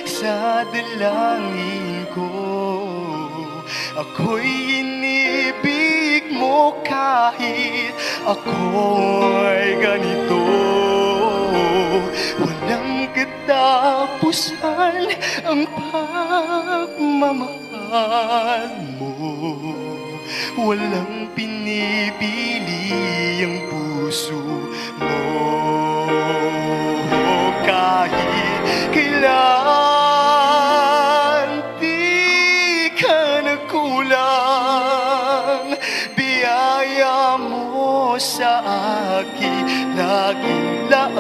sa dalangin ko. Ako'y inibig mo kahit ako'y ganito. Walang katapusan ang pagmamahal mo. Walang pinipili ang puso mo. Kahit kailan di ka nagkulang, biyaya mo sa akin laging laan.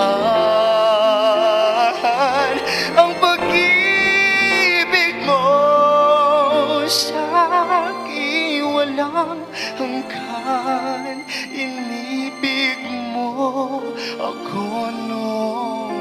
Ang pag-ibig mo sa akin walang hanggan. Inibig mo ako noon.